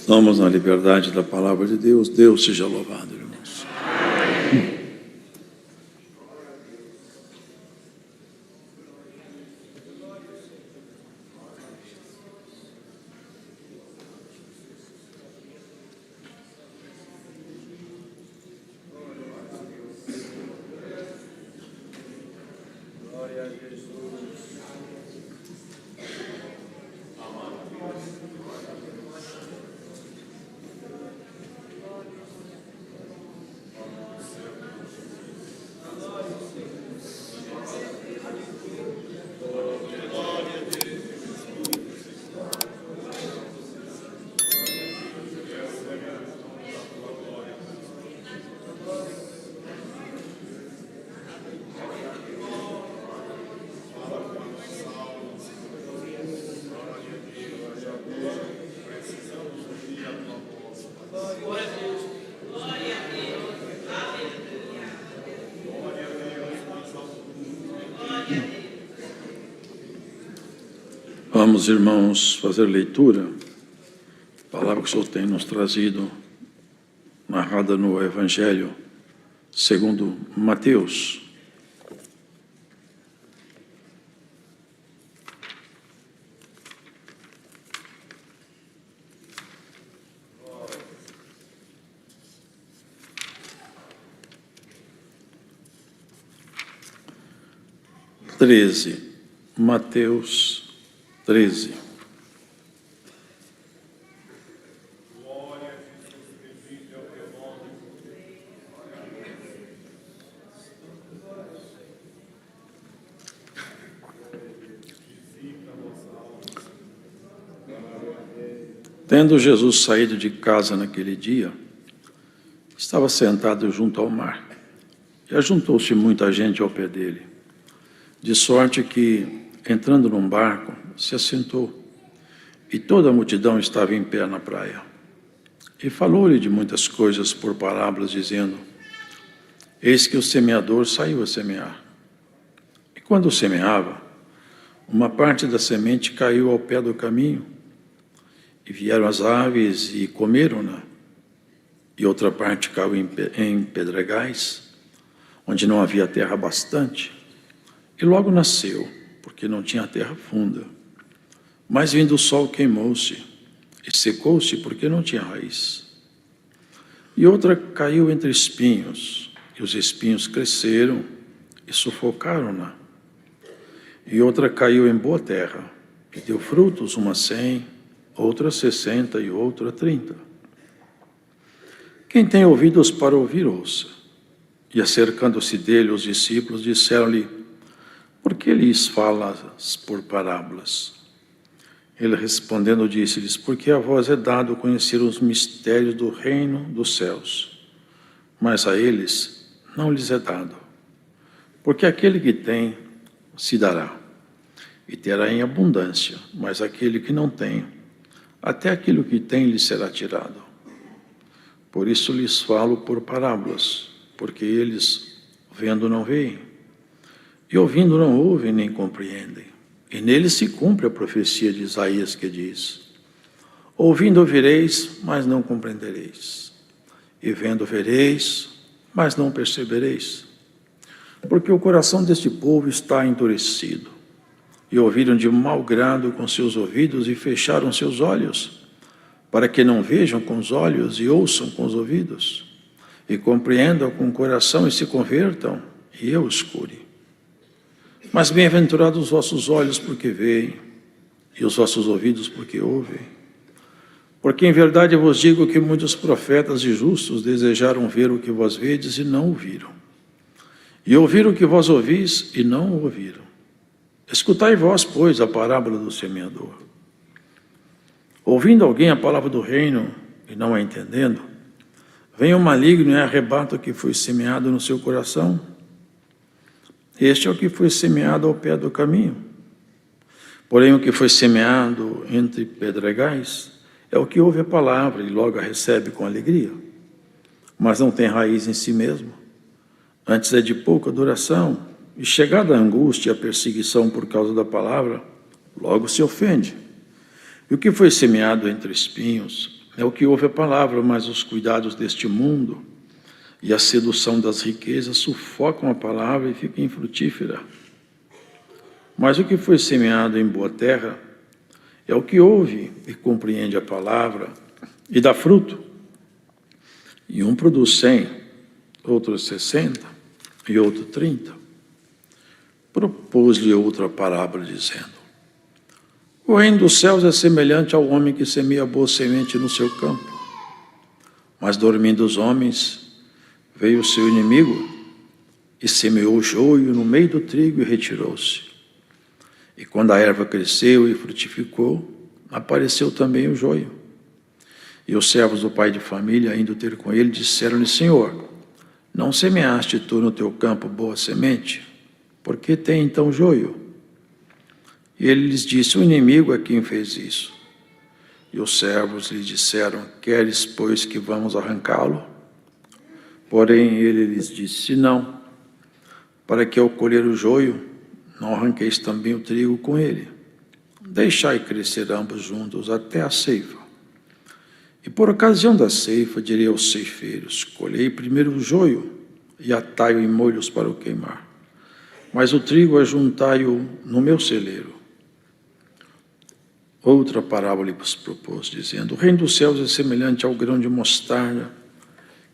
Estamos na liberdade da palavra de Deus. Deus seja louvado, irmãos. Vamos, irmãos, fazer leitura. A palavra que o Senhor tem nos trazido, narrada no Evangelho segundo Mateus. Mateus 13. Tendo Jesus saído de casa naquele dia, estava sentado junto ao mar, e ajuntou-se muita gente ao pé dele, de sorte que, entrando num barco, se assentou, e toda a multidão estava em pé na praia. E falou-lhe de muitas coisas por parábolas, dizendo: Eis que o semeador saiu a semear. E quando semeava, uma parte da semente caiu ao pé do caminho, e vieram as aves e comeram-na. E outra parte caiu em pedregais, onde não havia terra bastante, e logo nasceu, porque não tinha terra funda. Mas vindo o sol queimou-se, e secou-se, porque não tinha raiz. E outra caiu entre espinhos, e os espinhos cresceram e sufocaram-na. E outra caiu em boa terra, e deu frutos, uma 100, outra 60 e outra 30. Quem tem ouvidos para ouvir, ouça. E acercando-se dele, os discípulos disseram-lhe: Por que lhes falas por parábolas? Ele respondendo disse-lhes: Porque a vós é dado conhecer os mistérios do reino dos céus, mas a eles não lhes é dado. Porque aquele que tem, se dará, e terá em abundância, mas aquele que não tem, até aquilo que tem lhe será tirado. Por isso lhes falo por parábolas, porque eles, vendo, não veem, e ouvindo não ouvem nem compreendem. E nele se cumpre a profecia de Isaías, que diz: Ouvindo ouvireis, mas não compreendereis, e vendo vereis, mas não percebereis. Porque o coração deste povo está endurecido, e ouviram de mau grado com seus ouvidos, e fecharam seus olhos, para que não vejam com os olhos, e ouçam com os ouvidos, e compreendam com o coração, e se convertam, e eu os cure. Mas bem-aventurados os vossos olhos, porque veem, e os vossos ouvidos, porque ouvem. Porque em verdade eu vos digo que muitos profetas e justos desejaram ver o que vós vedes e não ouviram, e ouvir o que vós ouvis e não ouviram. Escutai vós, pois, a parábola do semeador. Ouvindo alguém a palavra do reino e não a entendendo, vem o maligno e arrebata o que foi semeado no seu coração. Este é o que foi semeado ao pé do caminho. Porém, o que foi semeado entre pedregais é o que ouve a palavra e logo a recebe com alegria, mas não tem raiz em si mesmo. Antes é de pouca duração, e chegada a angústia e a perseguição por causa da palavra, logo se ofende. E o que foi semeado entre espinhos é o que ouve a palavra, mas os cuidados deste mundo e a sedução das riquezas sufocam a palavra e fica infrutífera. Mas o que foi semeado em boa terra é o que ouve e compreende a palavra e dá fruto. E um produz 100, outro 60 e outro 30. Propôs-lhe outra parábola, dizendo: o reino dos céus é semelhante ao homem que semeia boa semente no seu campo. Mas dormindo os homens, veio o seu inimigo e semeou o joio no meio do trigo e retirou-se. E quando a erva cresceu e frutificou, apareceu também o joio. E os servos do pai de família, indo ter com ele, disseram-lhe: Senhor, não semeaste tu no teu campo boa semente? Por que tem então joio? E ele lhes disse: o inimigo é quem fez isso. E os servos lhe disseram: queres, pois, que vamos arrancá-lo? Porém ele lhes disse: não, para que ao colher o joio, não arranqueis também o trigo com ele. Deixai crescer ambos juntos até a ceifa. E por ocasião da ceifa, direi aos ceifeiros: colhei primeiro o joio e atai-o em molhos para o queimar. Mas o trigo ajuntai-o no meu celeiro. Outra parábola lhes propôs, dizendo: o reino dos céus é semelhante ao grão de mostarda,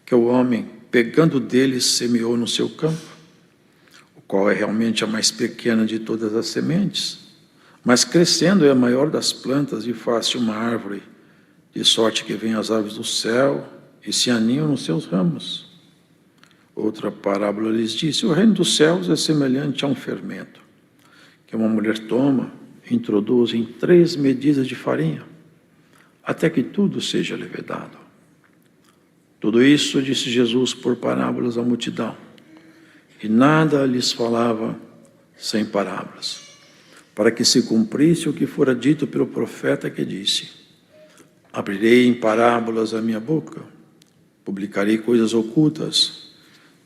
que o homem, pegando dele, semeou no seu campo, o qual é realmente a mais pequena de todas as sementes, mas crescendo é a maior das plantas e faz-se uma árvore, de sorte que vêm as aves do céu e se aninham nos seus ramos. Outra parábola lhes disse: o reino dos céus é semelhante a um fermento, que uma mulher toma e introduz em 3 medidas de farinha, até que tudo seja levedado. Tudo isso disse Jesus por parábolas à multidão, e nada lhes falava sem parábolas, para que se cumprisse o que fora dito pelo profeta, que disse: abrirei em parábolas a minha boca, publicarei coisas ocultas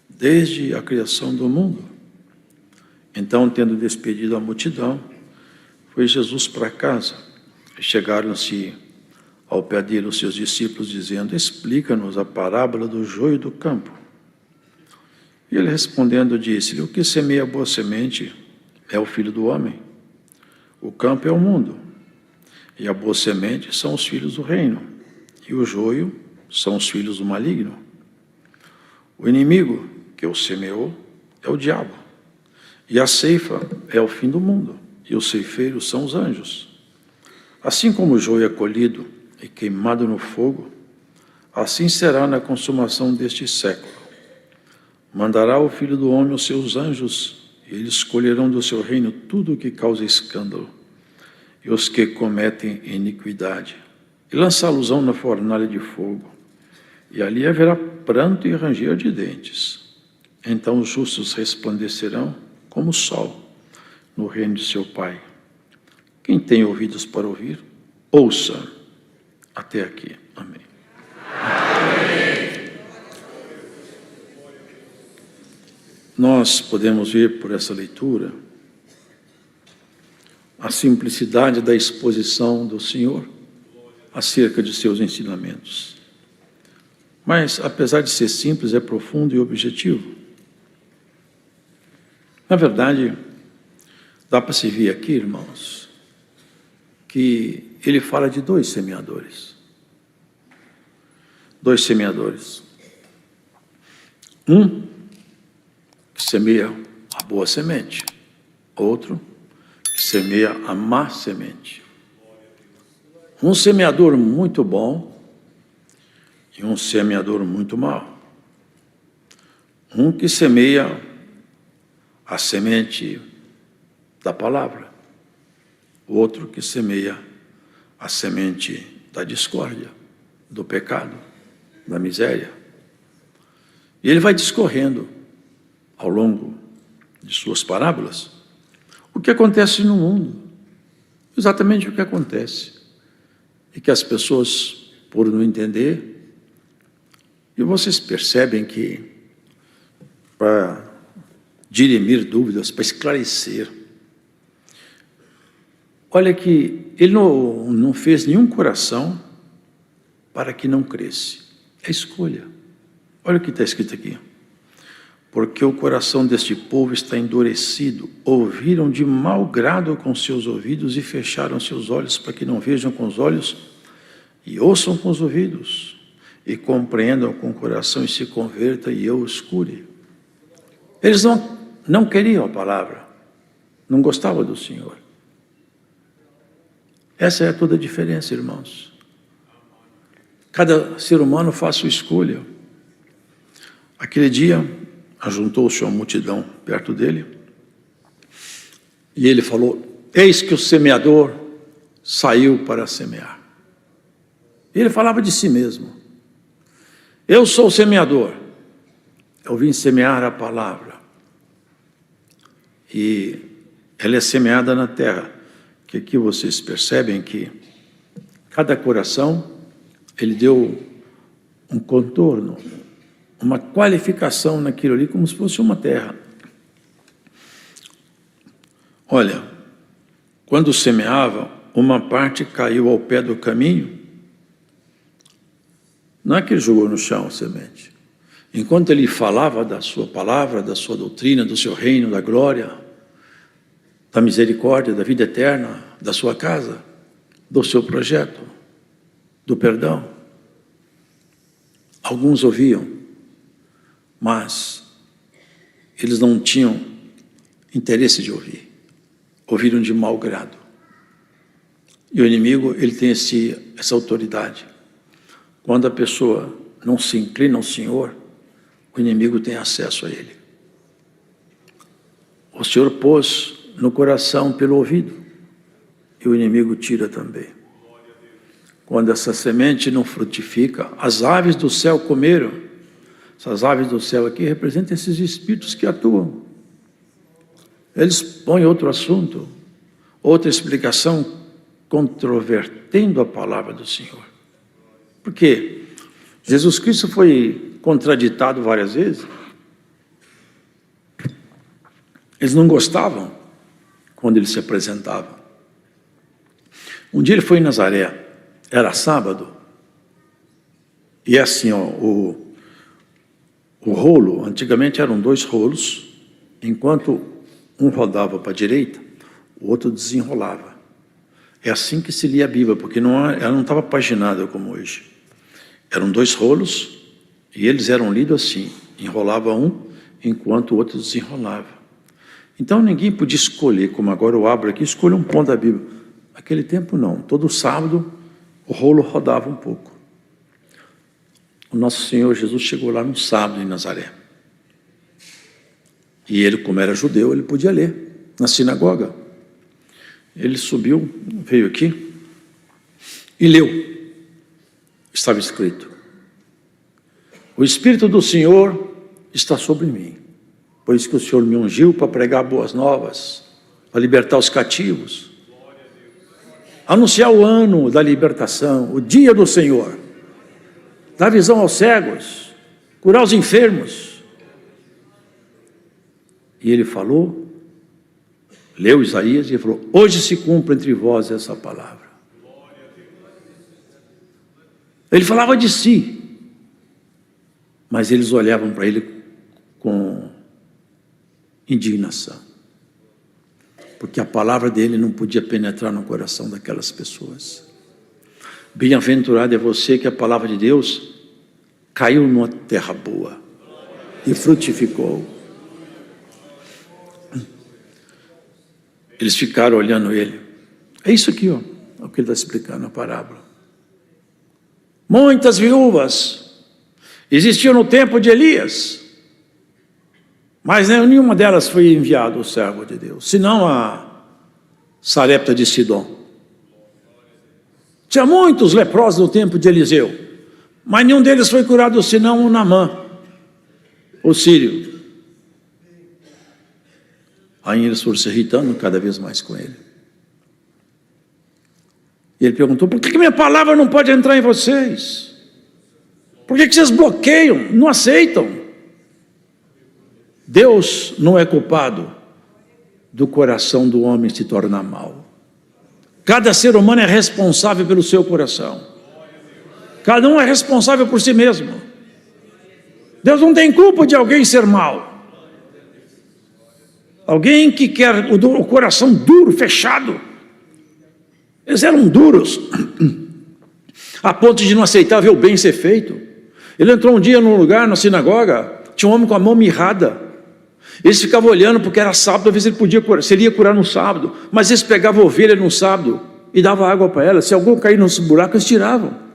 desde a criação do mundo. Então, tendo despedido a multidão, foi Jesus para casa. Chegaram-se ao pé dele os seus discípulos, dizendo: explica-nos a parábola do joio do campo. E ele respondendo disse-lhe: o que semeia a boa semente é o Filho do homem. O campo é o mundo, e a boa semente são os filhos do reino, e o joio são os filhos do maligno. O inimigo que o semeou é o diabo, e a ceifa é o fim do mundo, e os ceifeiros são os anjos. Assim como o joio é colhido e queimado no fogo, assim será na consumação deste século. Mandará o Filho do homem os seus anjos, e eles colherão do seu reino tudo o que causa escândalo, e os que cometem iniquidade, e lançá-los-ão na fornalha de fogo, e ali haverá pranto e ranger de dentes. Então os justos resplandecerão como o sol no reino de seu Pai. Quem tem ouvidos para ouvir, ouça. Até aqui. Amém. Amém. Nós podemos ver por essa leitura a simplicidade da exposição do Senhor acerca de seus ensinamentos. Mas, apesar de ser simples, é profundo e objetivo. Na verdade, dá para se ver aqui, irmãos, que ele fala de 2 semeadores. 2 semeadores. Um que semeia a boa semente, outro que semeia a má semente. Um semeador muito bom e um semeador muito mau. Um que semeia a semente da palavra, o outro que semeia a semente da discórdia, do pecado, da miséria. E ele vai discorrendo ao longo de suas parábolas o que acontece no mundo, exatamente o que acontece, e que as pessoas, por não entender, e vocês percebem que para dirimir dúvidas, para esclarecer, olha que ele não fez nenhum coração para que não cresce. É escolha. Olha o que está escrito aqui. Porque o coração deste povo está endurecido. Ouviram de mau grado com seus ouvidos e fecharam seus olhos para que não vejam com os olhos e ouçam com os ouvidos e compreendam com o coração e se convertam e eu os cure. Eles não queriam a palavra, não gostavam do Senhor. Essa é toda a diferença, irmãos. Cada ser humano faz sua escolha. Aquele dia, ajuntou-se uma multidão perto dele, e ele falou: eis que o semeador saiu para semear. Ele falava de si mesmo: eu sou o semeador, eu vim semear a palavra, e ela é semeada na terra, que aqui vocês percebem que cada coração, ele deu um contorno, uma qualificação naquilo ali, como se fosse uma terra. Olha, quando semeava, uma parte caiu ao pé do caminho. Não é que ele jogou no chão a semente. Enquanto ele falava da sua palavra, da sua doutrina, do seu reino, da glória, da misericórdia, da vida eterna, da sua casa, do seu projeto, do perdão, alguns ouviam, mas eles não tinham interesse de ouvir. Ouviram de mau grado. E o inimigo, ele tem essa autoridade. Quando a pessoa não se inclina ao Senhor, o inimigo tem acesso a ele. O Senhor pôs no coração pelo ouvido, e o inimigo tira também. Quando essa semente não frutifica, as aves do céu comeram. Essas aves do céu aqui representam esses espíritos que atuam. Eles põem outro assunto, outra explicação, controvertendo a palavra do Senhor. Por quê? Jesus Cristo foi contraditado várias vezes. Eles não gostavam quando ele se apresentava. Um dia ele foi em Nazaré, era sábado, e é assim, ó, o rolo, antigamente eram 2 rolos, enquanto um rodava para a direita, o outro desenrolava. É assim que se lia a Bíblia, porque ela não estava paginada como hoje. Eram 2 rolos, e eles eram lidos assim, enrolava um, enquanto o outro desenrolava. Então ninguém podia escolher, como agora eu abro aqui, escolha um ponto da Bíblia. Naquele tempo não, todo sábado o rolo rodava um pouco. O nosso Senhor Jesus chegou lá no sábado em Nazaré. E ele, como era judeu, ele podia ler na sinagoga. Ele subiu, veio aqui e leu. Estava escrito: o Espírito do Senhor está sobre mim, pois que o Senhor me ungiu para pregar boas novas, para libertar os cativos, anunciar o ano da libertação, o dia do Senhor, dar visão aos cegos, curar os enfermos. E ele falou, leu Isaías e falou: hoje se cumpre entre vós essa palavra. Ele falava de si, mas eles olhavam para ele com indignação, porque a palavra dele não podia penetrar no coração daquelas pessoas. Bem-aventurado é você que a palavra de Deus caiu numa terra boa e frutificou. Eles ficaram olhando ele. É isso aqui, ó, é o que ele está explicando na parábola. Muitas viúvas existiam no tempo de Elias, mas nenhuma delas foi enviado o servo de Deus, senão a Sarepta de Sidom. Tinha muitos leprosos no tempo de Eliseu, mas nenhum deles foi curado, senão o Naamã, o sírio. Aí eles foram se irritando cada vez mais com ele. E ele perguntou: por que minha palavra não pode entrar em vocês? Por que vocês bloqueiam, não aceitam? Deus não é culpado do coração do homem se tornar mau. Cada ser humano é responsável pelo seu coração. Cada um é responsável por si mesmo. Deus não tem culpa de alguém ser mau. Alguém que quer o coração duro, fechado. Eles eram duros, a ponto de não aceitar ver o bem ser feito. Ele entrou um dia num lugar, na sinagoga, tinha um homem com a mão mirrada. Eles ficavam olhando porque era sábado, às vezes ele podia curar, seria curar no sábado, mas eles pegavam a ovelha no sábado e davam água para ela. Se algum cair nesse buraco, eles tiravam.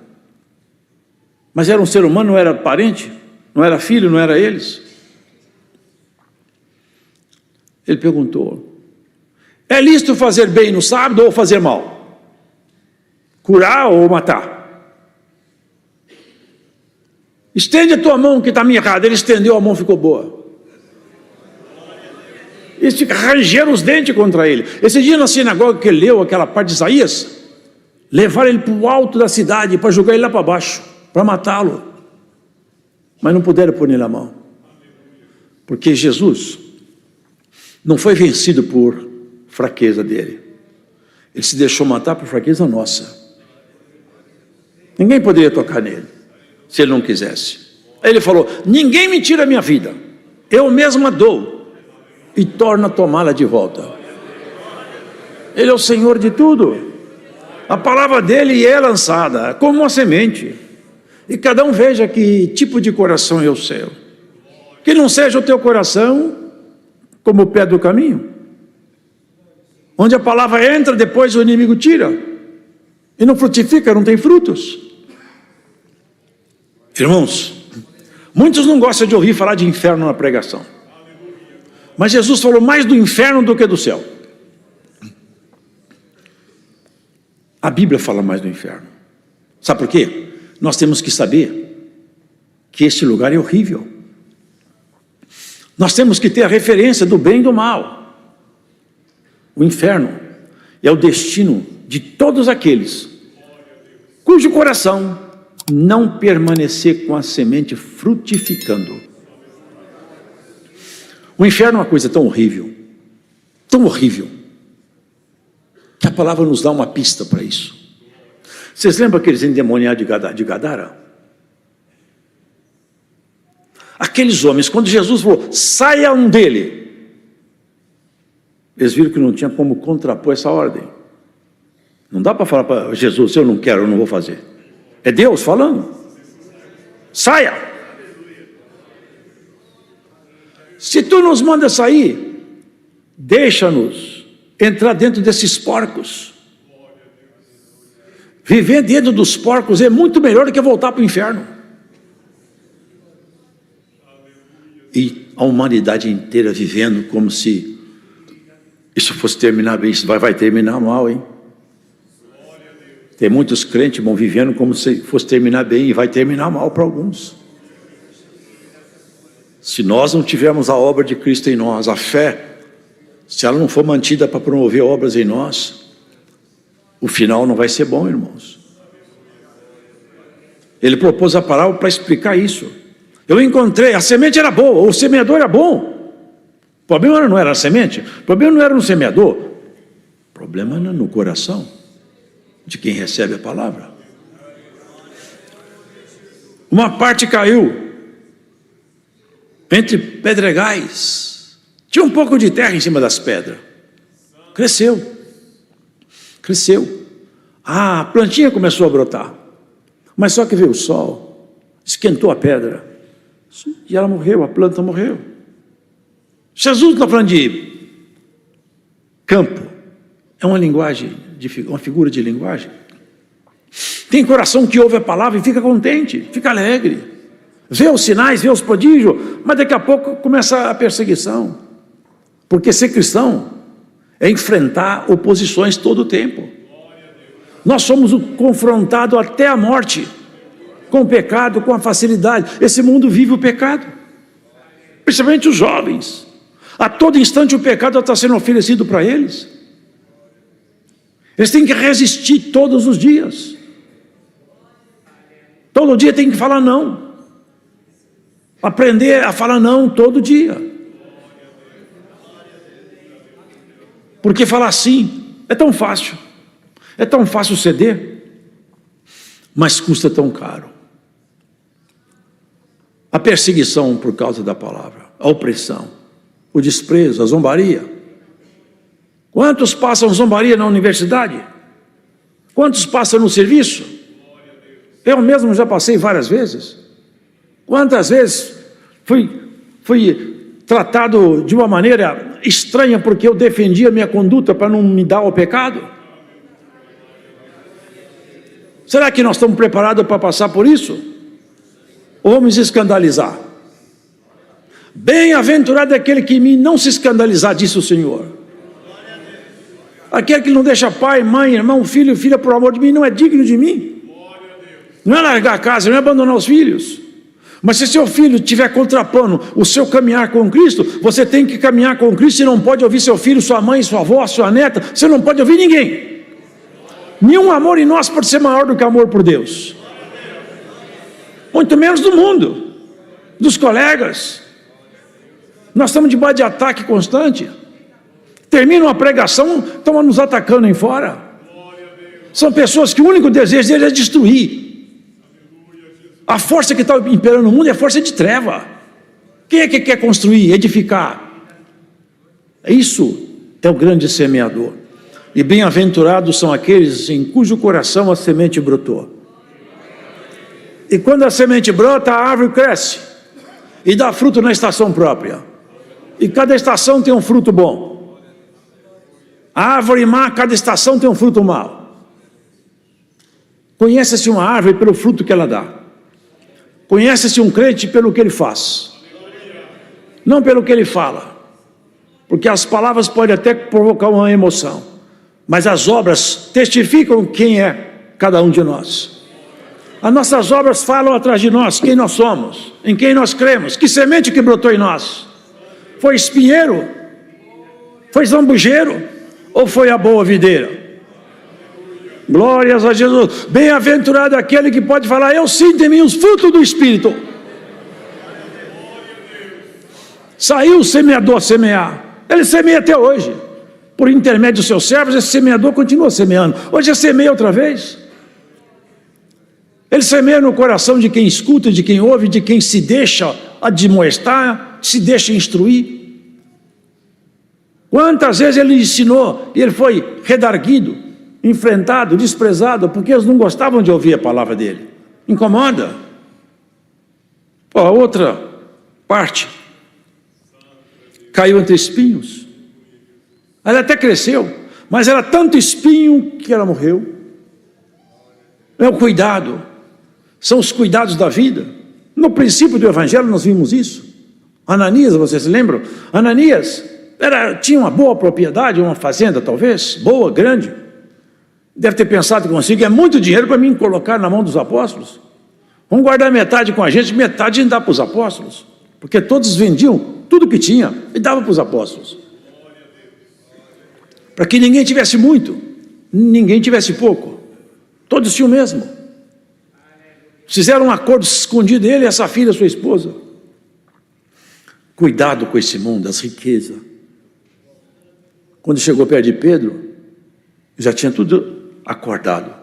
Mas era um ser humano, não era parente, não era filho, não era eles. Ele perguntou: é lícito fazer bem no sábado ou fazer mal? Curar ou matar? Estende a tua mão que está mirrada. Ele estendeu, a mão ficou boa. Eles rangeram os dentes contra ele. Esse dia na sinagoga que ele leu aquela parte de Isaías, levaram ele para o alto da cidade para jogar ele lá para baixo, para matá-lo. Mas não puderam pôr nele a mão, porque Jesus não foi vencido por fraqueza dele. Ele se deixou matar por fraqueza nossa. Ninguém poderia tocar nele, se ele não quisesse. Aí ele falou: ninguém me tira a minha vida, eu mesmo a dou e torno a tomá-la de volta. Ele é o Senhor de tudo. A palavra dele é lançada como uma semente, e cada um veja que tipo de coração é o seu. Que não seja o teu coração como o pé do caminho, onde a palavra entra, depois o inimigo tira, e não frutifica, não tem frutos. Irmãos, muitos não gostam de ouvir falar de inferno na pregação, mas Jesus falou mais do inferno do que do céu. A Bíblia fala mais do inferno. Sabe por quê? Nós temos que saber que esse lugar é horrível. Nós temos que ter a referência do bem e do mal. O inferno é o destino de todos aqueles cujo coração não permanecer com a semente frutificando. O inferno é uma coisa tão horrível, que a palavra nos dá uma pista para isso. Vocês lembram aqueles endemoniados de Gadara? Aqueles homens, quando Jesus falou, saiam dele, eles viram que não tinha como contrapor essa ordem. Não dá para falar para Jesus: eu não quero, eu não vou fazer. É Deus falando: saia. Se tu nos manda sair, deixa-nos entrar dentro desses porcos. Viver dentro dos porcos é muito melhor do que voltar para o inferno. E a humanidade inteira vivendo como se isso fosse terminar bem. Isso vai terminar mal, hein? Tem muitos crentes vão vivendo como se fosse terminar bem, e vai terminar mal para alguns. Se nós não tivermos a obra de Cristo em nós, a fé, se ela não for mantida para promover obras em nós, o final não vai ser bom, irmãos. Ele propôs a parábola para explicar isso. Eu encontrei, a semente era boa, o semeador era bom. O problema não era a semente, o problema não era no semeador, o problema era no coração de quem recebe a palavra. Uma parte caiu entre pedregais, tinha um pouco de terra em cima das pedras, cresceu, a plantinha começou a brotar, mas só que veio o sol, esquentou a pedra, e ela morreu, a planta morreu. Jesus está falando de campo, é uma linguagem, uma figura de linguagem. Tem coração que ouve a palavra e fica contente, fica alegre, vê os sinais, vê os prodígios, mas daqui a pouco começa a perseguição, porque ser cristão é enfrentar oposições todo o tempo. Nós somos confrontados até a morte com o pecado, com a facilidade. Esse mundo vive o pecado, principalmente os jovens. A todo instante o pecado está sendo oferecido para eles. Eles têm que resistir todos os dias. Todo dia tem que falar não. Aprender a falar não todo dia. Porque falar sim é tão fácil. É tão fácil ceder, mas custa tão caro. a perseguição por causa da palavra, a opressão, o desprezo, a zombaria. Quantos passam zombaria na universidade? Quantos passam no serviço? Eu mesmo já passei várias vezes. Quantas vezes fui tratado de uma maneira estranha porque eu defendia a minha conduta para não me dar ao pecado? Será que nós estamos preparados para passar por isso? Ou vamos escandalizar? Bem-aventurado é aquele que em mim não se escandalizar, disse o Senhor. Aquele que não deixa pai, mãe, irmão, filho, filha, por amor de mim, não é digno de mim. Não é largar a casa, não é abandonar os filhos. Mas se seu filho estiver contrapondo o seu caminhar com Cristo, você tem que caminhar com Cristo. Você não pode ouvir seu filho, sua mãe, sua avó, sua neta. Você não pode ouvir ninguém. Nenhum amor em nós pode ser maior do que amor por Deus. Muito menos do mundo, dos colegas. Nós estamos debaixo de ataque constante. Termina uma pregação, estão nos atacando em fora. São pessoas que o único desejo deles é destruir. A força que está imperando no mundo é força de treva. Quem é que quer construir, edificar? Isso é o grande semeador. E bem-aventurados são aqueles em cujo coração a semente brotou. E quando a semente brota, a árvore cresce e dá fruto na estação própria. E cada estação tem um fruto bom. A árvore má, cada estação tem um fruto mau. Conhece-se uma árvore pelo fruto que ela dá. Conhece-se um crente pelo que ele faz, não pelo que ele fala, porque as palavras podem até provocar uma emoção, mas as obras testificam quem é cada um de nós. As nossas obras falam atrás de nós quem nós somos, em quem nós cremos, que semente que brotou em nós. Foi espinheiro? Foi zambujeiro? Ou foi a boa videira? Glórias a Jesus. Bem-aventurado aquele que pode falar: eu sinto em mim os frutos do Espírito. Saiu o semeador a semear. Ele semeia até hoje. Por intermédio dos seus servos, esse semeador continua semeando. Hoje ele semeia outra vez. Ele semeia no coração de quem escuta, de quem ouve, de quem se deixa admoestar, se deixa instruir. Quantas vezes ele ensinou e ele foi redarguido, enfrentado, desprezado, porque eles não gostavam de ouvir a palavra dele. Incomoda. A outra parte caiu entre espinhos. Ela até cresceu, mas era tanto espinho que ela morreu. É o cuidado, são os cuidados da vida. No princípio do Evangelho nós vimos isso. Ananias, vocês se lembram? Ananias tinha uma boa propriedade, uma fazenda talvez, boa, grande. Deve ter pensado consigo: é muito dinheiro para mim colocar na mão dos apóstolos. Vamos guardar metade com a gente, metade a gente dá para os apóstolos. Porque todos vendiam tudo que tinha e davam para os apóstolos. Para que ninguém tivesse muito, ninguém tivesse pouco. Todos tinham o mesmo. Fizeram um acordo escondido, ele e essa filha, sua esposa. Cuidado com esse mundo, as riquezas. Quando chegou perto de Pedro, já tinha tudo acordado.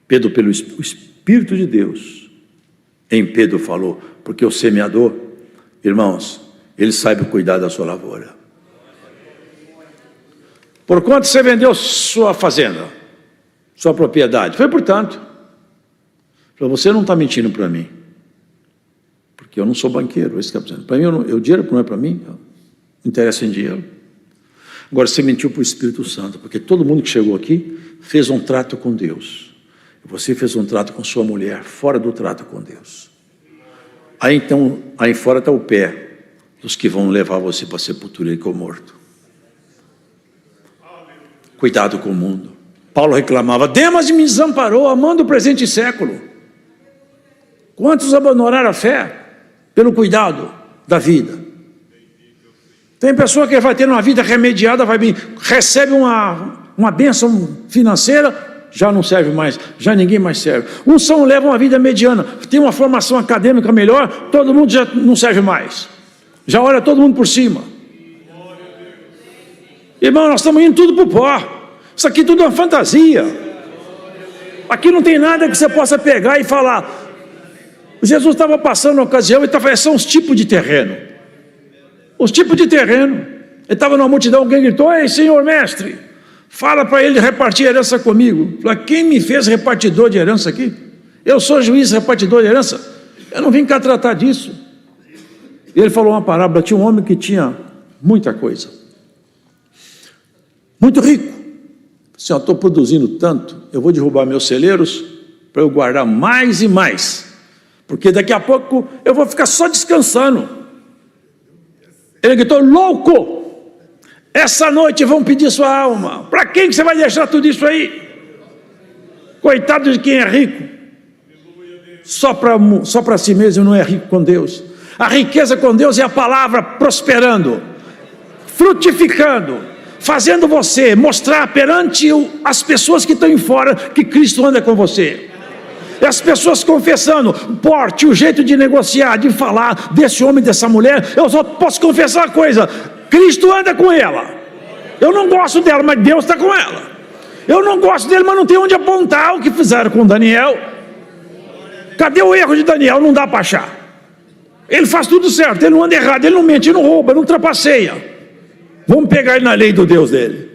Pedro, pelo Espírito de Deus, em Pedro falou, porque o semeador, irmãos, ele sabe cuidar da sua lavoura. Por quanto você vendeu sua fazenda, sua propriedade? Foi por tanto. Você não está mentindo para mim, porque eu não sou banqueiro, isso que está dizendo. Para mim, o dinheiro não é para mim, não interessa em dinheiro. Agora você mentiu para o Espírito Santo, porque todo mundo que chegou aqui fez um trato com Deus. Você fez um trato com sua mulher fora do trato com Deus. Aí então, aí fora está o pé dos que vão levar você para a sepultura e como morto. Cuidado com o mundo. Paulo reclamava: Demas me desamparou, amando o presente século. Quantos abandonaram a fé pelo cuidado da vida? Tem pessoa que vai ter uma vida remediada, recebe uma bênção financeira, já não serve mais, já ninguém mais serve. Uns levam uma vida mediana, tem uma formação acadêmica melhor, todo mundo já não serve mais. Já olha todo mundo por cima. Irmão, nós estamos indo tudo para o pó. Isso aqui tudo é uma fantasia. Aqui não tem nada que você possa pegar e falar: Jesus estava passando na ocasião e estava falando, os tipos de terreno. Os tipos de terreno. Ele estava numa multidão, alguém gritou, ei, senhor mestre, fala para ele repartir herança comigo. Falei, quem me fez repartidor de herança aqui? Eu sou juiz repartidor de herança. Eu não vim cá tratar disso. E ele falou uma parábola, tinha um homem que tinha muita coisa. Muito rico. Assim, eu estou produzindo tanto, eu vou derrubar meus celeiros para eu guardar mais e mais. Porque daqui a pouco eu vou ficar só descansando. Ele gritou, louco! Essa noite vão pedir sua alma. Para quem que você vai deixar tudo isso aí? Coitado de quem é rico. Só para si mesmo não é rico com Deus. A riqueza com Deus é a palavra prosperando, frutificando, fazendo você mostrar perante as pessoas que estão em fora que Cristo anda com você. E as pessoas confessando, o porte, o jeito de negociar, de falar desse homem, dessa mulher. Eu só posso confessar uma coisa, Cristo anda com ela. Eu não gosto dela, mas Deus está com ela. Eu não gosto dele, mas não tem onde apontar o que fizeram com Daniel. Cadê o erro de Daniel? Não dá para achar. Ele faz tudo certo, ele não anda errado, ele não mente, ele não rouba, não trapaceia. Vamos pegar ele na lei do Deus dele.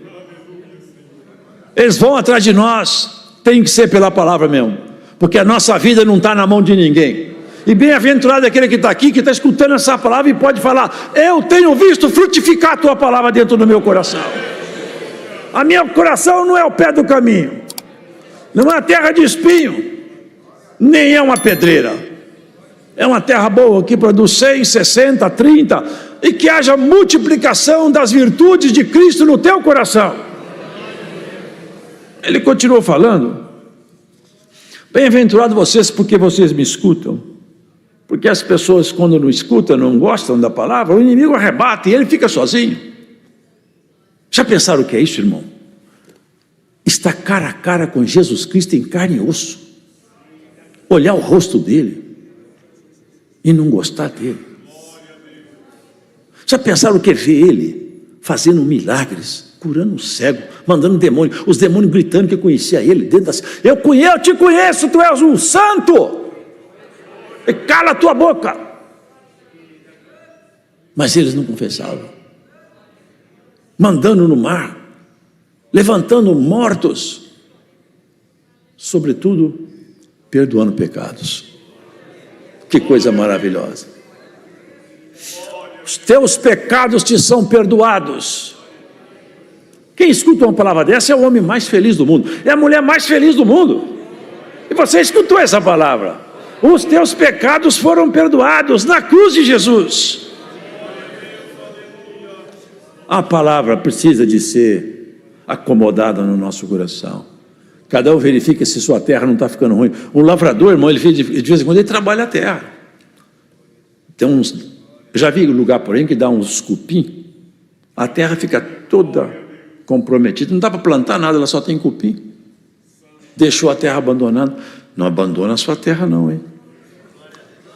Eles vão atrás de nós, tem que ser pela palavra mesmo, porque a nossa vida não está na mão de ninguém. E bem-aventurado é aquele que está aqui, que está escutando essa palavra e pode falar, eu tenho visto frutificar a tua palavra dentro do meu coração. A meu coração não é o pé do caminho, não é uma terra de espinho, nem é uma pedreira. É uma terra boa que produz 100, 60, 30 e que haja multiplicação das virtudes de Cristo no teu coração. Ele continuou falando, bem-aventurado vocês porque vocês me escutam, porque as pessoas quando não escutam, não gostam da palavra, o inimigo arrebata e ele fica sozinho. Já pensaram o que é isso, irmão? Estar cara a cara com Jesus Cristo em carne e osso, olhar o rosto dele e não gostar dele. Já pensaram o que é ver ele fazendo milagres, curando um cego, mandando demônio, os demônios gritando que conhecia ele dentro das... eu te conheço, tu és um santo, e cala a tua boca. Mas eles não confessavam, mandando no mar, levantando mortos, sobretudo perdoando pecados. Que coisa maravilhosa. Os teus pecados te são perdoados. Quem escuta uma palavra dessa é o homem mais feliz do mundo, é a mulher mais feliz do mundo. E você escutou essa palavra, os teus pecados foram perdoados na cruz de Jesus. A palavra precisa de ser acomodada no nosso coração. Cada um verifica se sua terra não está ficando ruim. Um lavrador, irmão, ele de vez em quando ele trabalha a terra. Tem uns, eu já vi lugar por aí que dá uns cupim, a terra fica toda comprometida, não dá para plantar nada, ela só tem cupim. Deixou a terra abandonada. Não abandona a sua terra não, hein?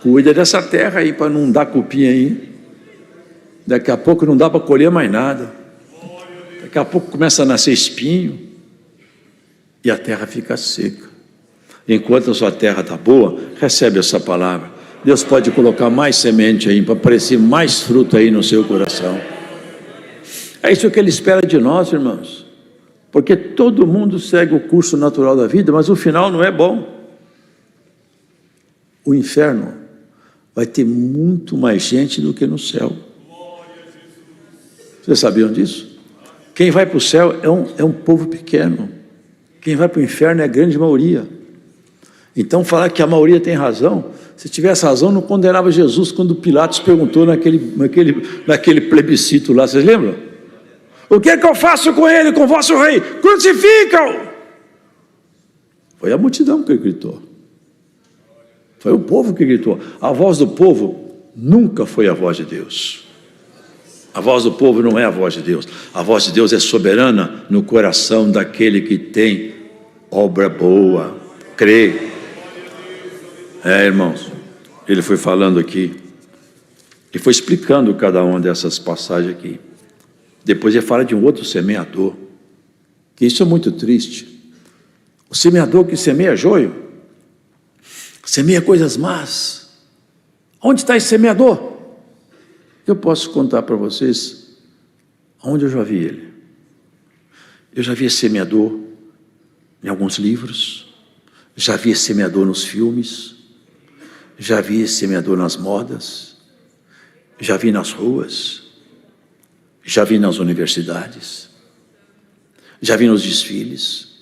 Cuida dessa terra aí para não dar cupim aí. Daqui a pouco não dá para colher mais nada. Daqui a pouco começa a nascer espinho e a terra fica seca. Enquanto a sua terra está boa, recebe essa palavra. Deus pode colocar mais semente aí, para aparecer mais fruto aí no seu coração. É isso que Ele espera de nós, irmãos. Porque todo mundo segue o curso natural da vida, mas o final não é bom. O inferno vai ter muito mais gente do que no céu. Vocês sabiam disso? Quem vai para o céu é um povo pequeno. Quem vai para o inferno é a grande maioria. Então falar que a maioria tem razão, se tivesse razão não condenava Jesus quando Pilatos perguntou naquele plebiscito lá, vocês lembram? O que é que eu faço com ele, com vosso rei? Crucificam! Foi a multidão que gritou. Foi o povo que gritou. A voz do povo nunca foi a voz de Deus. A voz do povo não é a voz de Deus. A voz de Deus é soberana no coração daquele que tem obra boa, crê. Irmãos, ele foi falando aqui e foi explicando cada uma dessas passagens aqui. Depois ele fala de um outro semeador, que isso é muito triste. O semeador que semeia joio, semeia coisas más. Onde está esse semeador? Eu posso contar para vocês onde eu já vi ele. Eu já vi esse semeador em alguns livros, já vi esse semeador nos filmes, já vi esse semeador nas modas, já vi nas ruas, já vi nas universidades, já vi nos desfiles.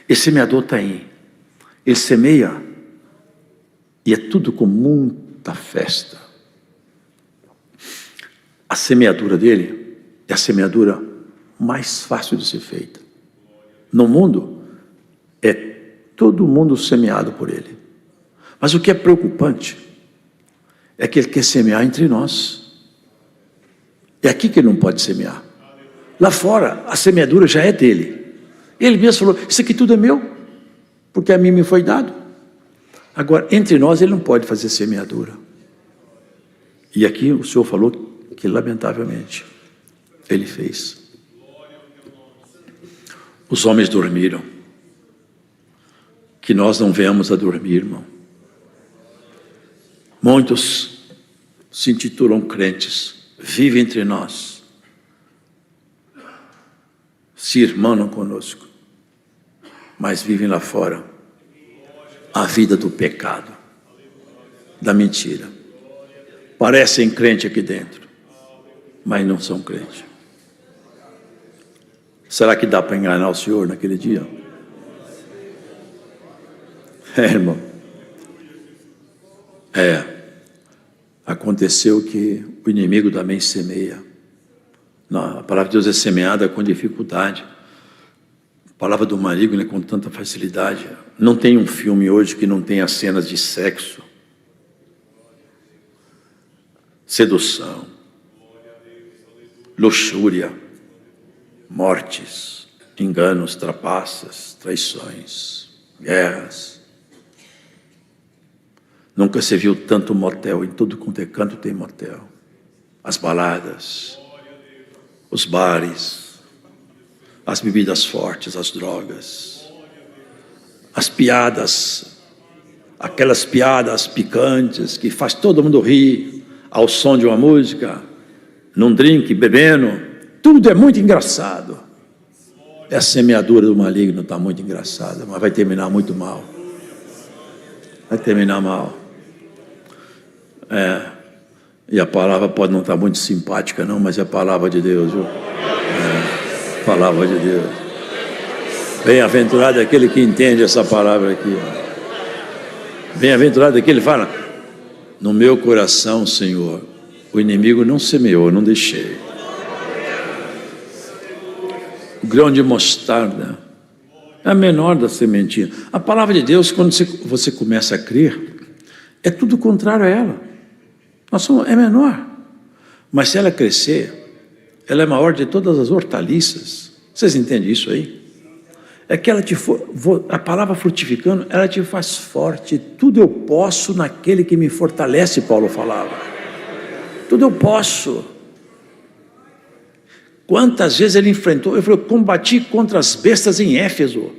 Esse semeador está aí. Ele semeia e é tudo com muita festa. A semeadura dele é a semeadura mais fácil de ser feita. No mundo, é todo mundo semeado por ele. Mas o que é preocupante é que ele quer semear entre nós. É aqui que ele não pode semear. Lá fora, a semeadura já é dele. Ele mesmo falou, isso aqui tudo é meu, porque a mim me foi dado. Agora, entre nós, ele não pode fazer semeadura. E aqui o Senhor falou que, lamentavelmente, ele fez. Os homens dormiram. Que nós não venhamos a dormir, irmão. Muitos se intitulam crentes, vivem entre nós, se irmanam conosco, mas vivem lá fora a vida do pecado, da mentira. Parecem crente aqui dentro, mas não são crente. Será que dá para enganar o Senhor naquele dia? Irmão. Aconteceu que o inimigo também semeia. Não, a palavra de Deus é semeada com dificuldade. A palavra do maligno é com tanta facilidade. Não tem um filme hoje que não tenha cenas de sexo, sedução, luxúria, mortes, enganos, trapaças, traições, guerras. Nunca se viu tanto motel, em todo quanto é canto tem motel. As baladas, os bares, as bebidas fortes, as drogas, as piadas, aquelas piadas picantes que faz todo mundo rir ao som de uma música, num drink, bebendo, tudo é muito engraçado. Essa semeadura do maligno está muito engraçada, mas vai terminar muito mal. Vai terminar mal. E a palavra pode não estar muito simpática não, mas é a palavra de Deus, viu? Palavra de Deus. Bem-aventurado é aquele que entende essa palavra aqui. Bem-aventurado é aquele que fala, no meu coração, Senhor, o inimigo não semeou, não deixei. O grão de mostarda é a menor da sementinha. A palavra de Deus, quando você começa a crer, é tudo contrário a ela. É menor, mas se ela crescer, ela é maior de todas as hortaliças. Vocês entendem isso aí? É que ela a palavra frutificando, ela te faz forte. Tudo eu posso naquele que me fortalece, Paulo falava. Tudo eu posso. Quantas vezes ele enfrentou, ele falou, combati contra as bestas em Éfeso.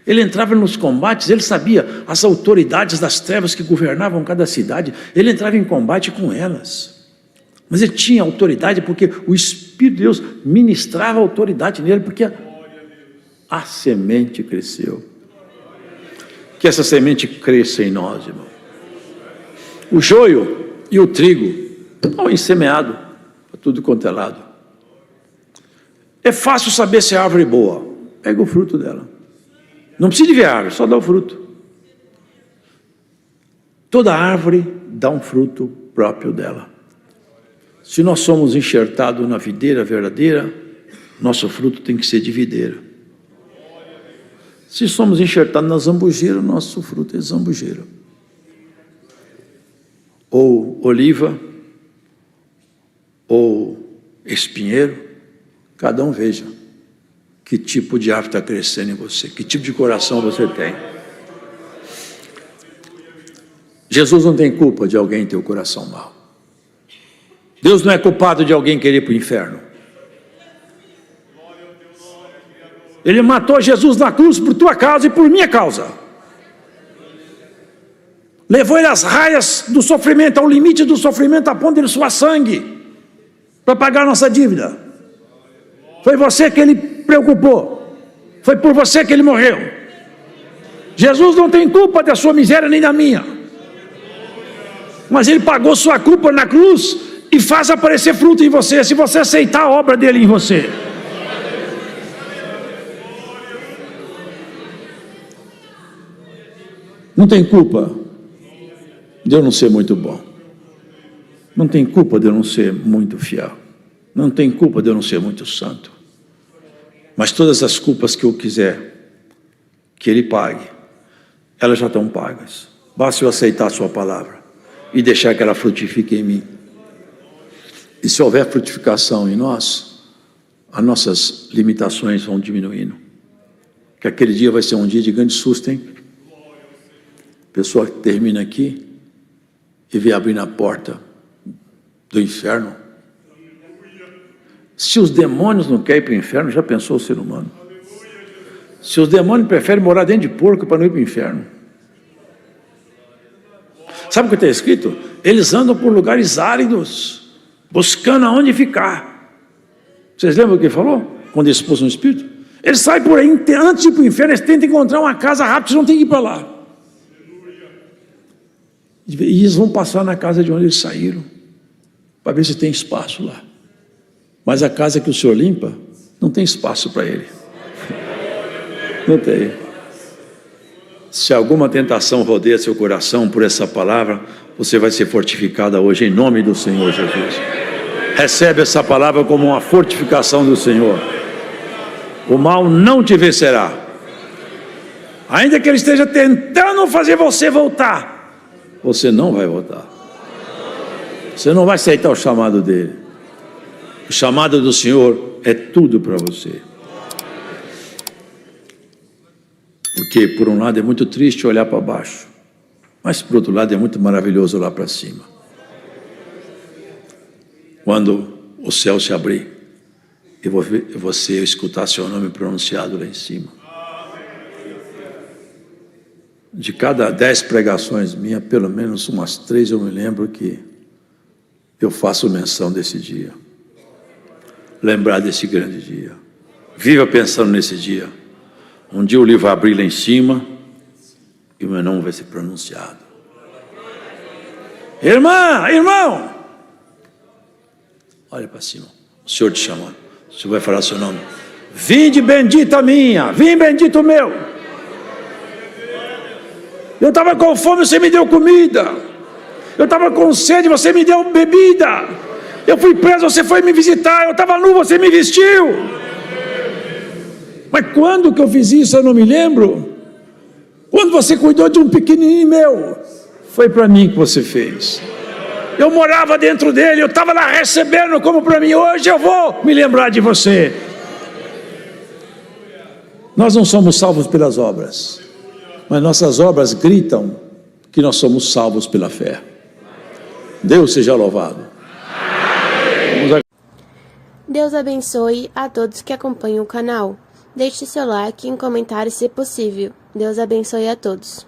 Ele entrava nos combates, ele sabia as autoridades das trevas que governavam cada cidade, ele entrava em combate com elas. Mas ele tinha autoridade porque o Espírito de Deus ministrava autoridade nele, porque a semente cresceu. Que essa semente cresça em nós, irmão. O joio e o trigo estão semeados para tudo quanto é lado. É fácil saber se é árvore boa. Pega o fruto dela. Não precisa de ver a árvore, só dá o fruto. Toda árvore dá um fruto próprio dela. Se nós somos enxertados na videira verdadeira, nosso fruto tem que ser de videira. Se somos enxertados na zambujeira, nosso fruto é zambujeira. Ou oliva, ou espinheiro, cada um veja que tipo de árvore está crescendo em você, que tipo de coração você tem. Jesus não tem culpa de alguém ter o coração mau. Deus não é culpado de alguém querer ir para o inferno. Ele matou Jesus na cruz por tua causa e por minha causa. Levou ele às raias do sofrimento, ao limite do sofrimento, a ponto de ele suar sangue para pagar a nossa dívida. Foi você que ele preocupou. Foi por você que ele morreu. Jesus não tem culpa da sua miséria nem da minha. Mas ele pagou sua culpa na cruz e faz aparecer fruto em você, se você aceitar a obra dele em você. Não tem culpa de eu não ser muito bom. Não tem culpa de eu não ser muito fiel. Não tem culpa de eu não ser muito santo. Mas todas as culpas que eu quiser que ele pague, elas já estão pagas. Basta eu aceitar a sua palavra e deixar que ela frutifique em mim. E se houver frutificação em nós, as nossas limitações vão diminuindo. Que aquele dia vai ser um dia de grande susto, hein? A pessoa que termina aqui e vem abrindo a porta do inferno. Se os demônios não querem ir para o inferno, já pensou o ser humano? Se os demônios preferem morar dentro de porco para não ir para o inferno. Sabe o que está escrito? Eles andam por lugares áridos, buscando aonde ficar. Vocês lembram o que ele falou? Quando ele expôs no Espírito? Eles saem por aí, antes de ir para o inferno, eles tentam encontrar uma casa rápida, eles não têm que ir para lá. E eles vão passar na casa de onde eles saíram, para ver se tem espaço lá. Mas a casa que o Senhor limpa, não tem espaço para ele. Não tem. Se alguma tentação rodeia seu coração por essa palavra, você vai ser fortificada hoje em nome do Senhor Jesus. Recebe essa palavra como uma fortificação do Senhor. O mal não te vencerá. Ainda que ele esteja tentando fazer você voltar, você não vai voltar. Você não vai aceitar o chamado dele. O chamado do Senhor é tudo para você. Porque por um lado é muito triste olhar para baixo, mas por outro lado é muito maravilhoso olhar para cima. Quando o céu se abrir e você escutar seu nome pronunciado lá em cima. De cada 10 pregações minhas, pelo menos umas 3 eu me lembro que eu faço menção desse dia. Lembrar desse grande dia. Viva pensando nesse dia. Um dia o livro vai abrir lá em cima e o meu nome vai ser pronunciado. Irmã, irmão, olha para cima, o Senhor te chamando. O Senhor vai falar seu nome. Vinde bendita minha, vim bendito meu. Eu estava com fome, você me deu comida. Eu estava com sede, você me deu bebida. Eu fui preso, você foi me visitar. Eu estava nu, você me vestiu. Mas quando que eu fiz isso, eu não me lembro. Quando você cuidou de um pequenininho meu, foi para mim que você fez. Eu morava dentro dele, eu estava lá recebendo como para mim. Hoje eu vou me lembrar de você. Nós não somos salvos pelas obras, mas nossas obras gritam que nós somos salvos pela fé. Deus seja louvado. Deus abençoe a todos que acompanham o canal. Deixe seu like e um comentário se possível. Deus abençoe a todos.